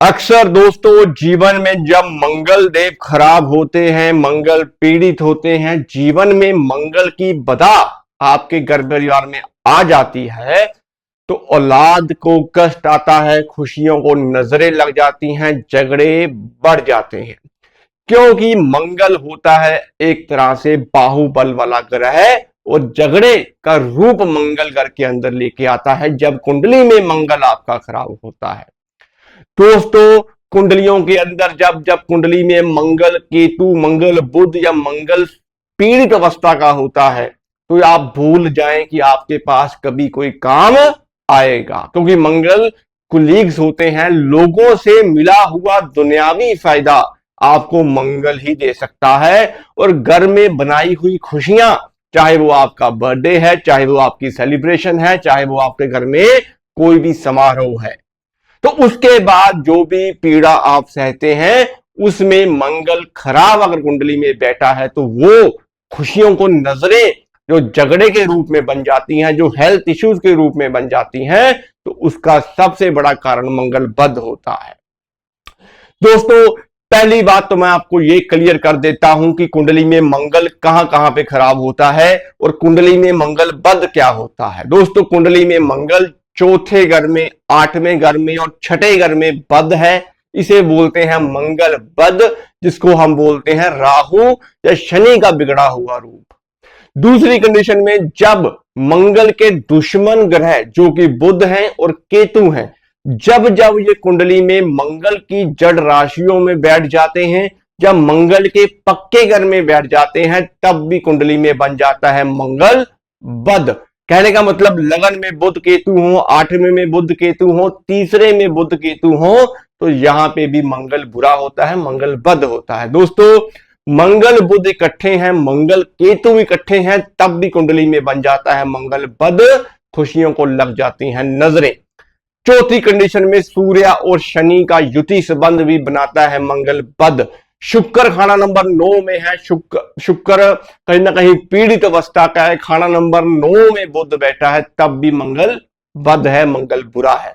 अक्सर दोस्तों जीवन में जब मंगल देव खराब होते हैं, मंगल पीड़ित होते हैं, जीवन में मंगल की बदा आपके घर परिवार में आ जाती है तो औलाद को कष्ट आता है, खुशियों को नजरें लग जाती हैं, झगड़े बढ़ जाते हैं। क्योंकि मंगल होता है एक तरह से बाहुबल वाला ग्रह और झगड़े का रूप मंगल घर के अंदर लेके आता है जब कुंडली में मंगल आपका खराब होता है। दोस्तों कुंडलियों के अंदर जब जब कुंडली में मंगल केतु, मंगल बुध या मंगल पीड़ित अवस्था का होता है तो आप भूल जाएं कि आपके पास कभी कोई काम आएगा, क्योंकि मंगल कुलीग्स होते हैं। लोगों से मिला हुआ दुनियावी फायदा आपको मंगल ही दे सकता है और घर में बनाई हुई खुशियां, चाहे वो आपका बर्थडे है, चाहे वो आपकी सेलिब्रेशन है, चाहे वो आपके घर में कोई भी समारोह है, तो उसके बाद जो भी पीड़ा आप सहते हैं उसमें मंगल खराब अगर कुंडली में बैठा है तो वो खुशियों को नजरें जो झगड़े के रूप में बन जाती हैं, जो हेल्थ इश्यूज के रूप में बन जाती हैं, तो उसका सबसे बड़ा कारण मंगल बद होता है। दोस्तों पहली बात तो मैं आपको ये क्लियर कर देता हूं कि कुंडली में मंगल कहां कहां पे खराब होता है और कुंडली में मंगल बद क्या होता है। दोस्तों कुंडली में मंगल चौथे घर में, आठवें घर में और छठे घर में बद है, इसे बोलते हैं मंगल बद, जिसको हम बोलते हैं राहु या शनि का बिगड़ा हुआ रूप। दूसरी कंडीशन में जब मंगल के दुश्मन ग्रह जो कि बुध हैं और केतु हैं, जब जब ये कुंडली में मंगल की जड़ राशियों में बैठ जाते हैं, जब मंगल के पक्के घर में बैठ जाते हैं, तब भी कुंडली में बन जाता है मंगल बद। कहने का मतलब लगन में बुध केतु हो, आठवें में बुध केतु हो, तीसरे में बुध केतु हो, तो यहां पे भी मंगल बुरा होता है, मंगल बद होता है। दोस्तों मंगल बुध इकट्ठे हैं, मंगल केतु इकट्ठे हैं, तब भी कुंडली में बन जाता है मंगल बद, खुशियों को लग जाती हैं नजरें। चौथी कंडीशन में सूर्य और शनि का युति संबंध भी बनाता है मंगल बद। शुक्र खाना नंबर 9 में है, शुक्र कहीं ना कहीं पीड़ित अवस्था का है, खाना नंबर 9 में बुध बैठा है, तब भी मंगल बद है, मंगल बुरा है।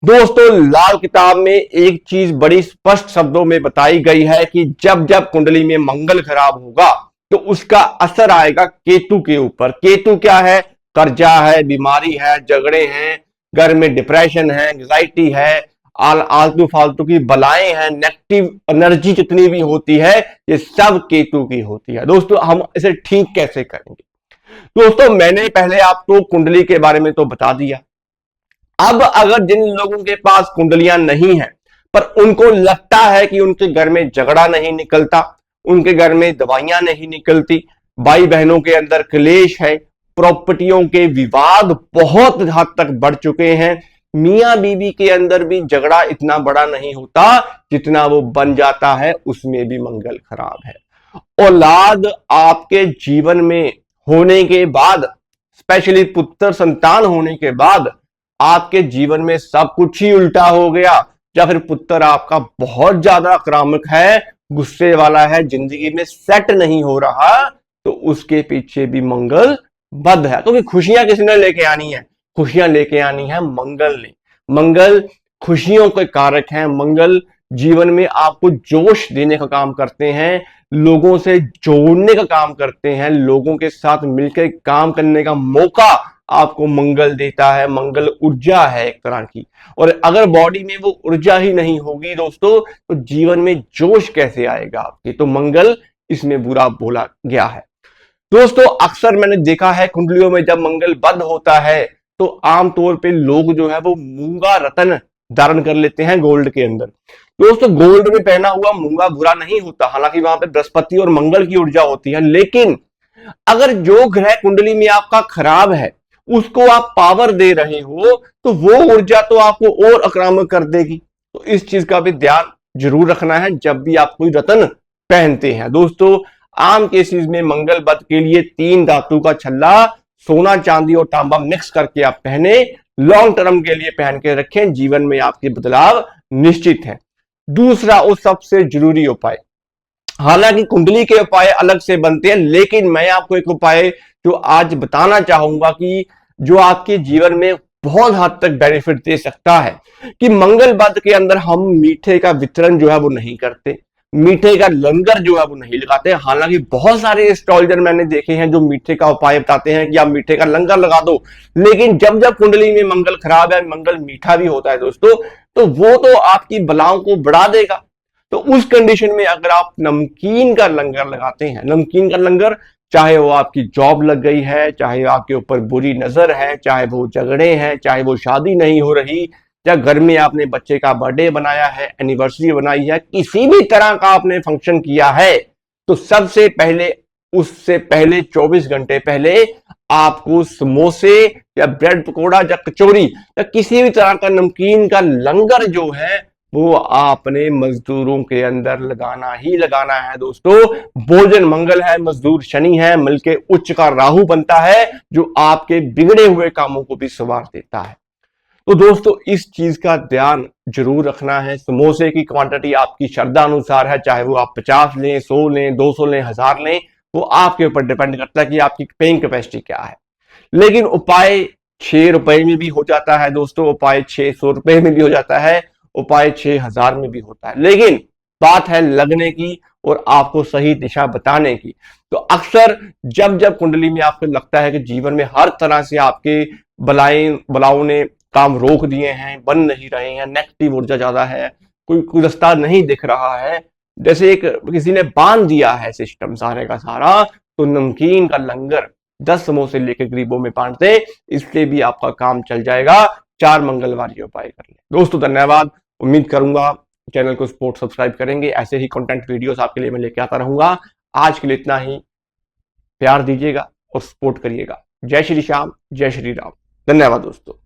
दोस्तों लाल किताब में एक चीज बड़ी स्पष्ट शब्दों में बताई गई है कि जब जब कुंडली में मंगल खराब होगा तो उसका असर आएगा केतु के ऊपर। केतु क्या है? कर्जा है, बीमारी है, झगड़े हैं, घर में डिप्रेशन है, एंग्जाइटी है, आलतू फालतू की बलाएं हैं, नेगेटिव एनर्जी जितनी भी होती है ये सब केतु की होती है। दोस्तों हम इसे ठीक कैसे करेंगे? दोस्तों मैंने पहले आपको कुंडली के बारे में तो बता दिया। अब अगर जिन लोगों के पास कुंडलियां नहीं है पर उनको लगता है कि उनके घर में झगड़ा नहीं निकलता, उनके घर में दवाइयां नहीं निकलती, भाई बहनों के अंदर क्लेश है, प्रॉपर्टियों के विवाद बहुत हद तक बढ़ चुके हैं, मियां बीवी के अंदर भी झगड़ा इतना बड़ा नहीं होता जितना वो बन जाता है, उसमें भी मंगल खराब है। औलाद आपके जीवन में होने के बाद, स्पेशली पुत्र संतान होने के बाद आपके जीवन में सब कुछ ही उल्टा हो गया, या फिर पुत्र आपका बहुत ज्यादा आक्रामक है, गुस्से वाला है, जिंदगी में सेट नहीं हो रहा, तो उसके पीछे भी मंगल बद है। क्योंकि खुशियां किसने लेके आनी है? खुशियां लेके आनी है मंगल ने। मंगल खुशियों के कारक हैं, मंगल जीवन में आपको जोश देने का काम करते हैं, लोगों से जोड़ने का काम करते हैं, लोगों के साथ मिलकर काम करने का मौका आपको मंगल देता है। मंगल ऊर्जा है एक तरह की, और अगर बॉडी में वो ऊर्जा ही नहीं होगी दोस्तों तो जीवन में जोश कैसे आएगा आपके? तो मंगल इसमें बुरा बोला गया है। दोस्तों अक्सर मैंने देखा है कुंडलियों में जब मंगल बद होता है तो आमतौर पे लोग जो है वो मूंगा रत्न धारण कर लेते हैं गोल्ड के अंदर। दोस्तों गोल्ड में पहना हुआ मूंगा बुरा नहीं होता, हालांकि वहां पे बृहस्पति और मंगल की ऊर्जा होती है, लेकिन अगर जो ग्रह कुंडली में आपका खराब है उसको आप पावर दे रहे हो तो वो ऊर्जा तो आपको और आक्रामक कर देगी। तो इस चीज का भी ध्यान जरूर रखना है जब भी आप कोई रत्न पहनते हैं। दोस्तों आम केसेस में मंगल बद के लिए 3 धातु का छल्ला, सोना चांदी और तांबा मिक्स करके आप पहने, लॉन्ग टर्म के लिए पहन के रखें, जीवन में आपके बदलाव निश्चित है। दूसरा और सबसे जरूरी उपाय, हालांकि कुंडली के उपाय अलग से बनते हैं, लेकिन मैं आपको एक उपाय जो आज बताना चाहूंगा कि जो आपके जीवन में बहुत हद तक बेनिफिट दे सकता है कि मंगल व्रत के अंदर हम मीठे का वितरण जो है वो नहीं करते, मीठे का लंगर जो है वो नहीं लगाते। हालांकि बहुत सारे एस्ट्रोलॉजर मैंने देखे हैं जो मीठे का उपाय बताते हैं कि आप मीठे का लंगर लगा दो, लेकिन जब जब कुंडली में मंगल खराब है, मंगल मीठा भी होता है दोस्तों, तो वो तो आपकी बलाओं को बढ़ा देगा। तो उस कंडीशन में अगर आप नमकीन का लंगर लगाते हैं, नमकीन का लंगर, चाहे वो आपकी जॉब लग गई है, चाहे आपके ऊपर बुरी नजर है, चाहे वो झगड़े हैं, चाहे वो शादी नहीं हो रही, या घर में आपने बच्चे का बर्थडे बनाया है, एनिवर्सरी बनाई है, किसी भी तरह का आपने फंक्शन किया है, तो सबसे पहले, उससे पहले 24 घंटे पहले आपको समोसे या ब्रेड पकौड़ा या कचौरी या किसी भी तरह का नमकीन का लंगर जो है वो आपने मजदूरों के अंदर लगाना ही लगाना है दोस्तों। भोजन मंगल है, मजदूर शनि है, मिलके उच्च का राहु बनता है जो आपके बिगड़े हुए कामों को भी संवार देता है। तो दोस्तों इस चीज का ध्यान जरूर रखना है। समोसे की क्वांटिटी आपकी श्रद्धा अनुसार है, चाहे वो आप 50 लें, 100 लें, 200 लें, 1000 लें, वो आपके ऊपर डिपेंड करता है कि आपकी पेइंग कैपेसिटी क्या है। लेकिन उपाय 6 रुपए में भी हो जाता है दोस्तों, उपाय 600 रुपए में भी हो जाता है, उपाय 6000 में भी होता है। लेकिन बात है लगने की और आपको सही दिशा बताने की। तो अक्सर जब जब कुंडली में आपको लगता है कि जीवन में हर तरह से आपके बलाओं ने काम रोक दिए हैं, बन नहीं रहे हैं, नेगेटिव ऊर्जा ज्यादा है, कोई रास्ता नहीं दिख रहा है, जैसे एक किसी ने बांध दिया है सिस्टम सारे का सारा, तो नमकीन का लंगर 10 समोसे लेकर गरीबों में बांट दे, इससे भी आपका काम चल जाएगा। 4 मंगलवार ये उपाय कर ले दोस्तों। धन्यवाद, उम्मीद करूंगा चैनल को सब्सक्राइब करेंगे, ऐसे ही कंटेंट वीडियोस आपके लिए मैं लेके आता रहूंगा। आज के लिए इतना ही, प्यार दीजिएगा और सपोर्ट करिएगा। जय श्री श्याम, जय श्री राम। धन्यवाद दोस्तों।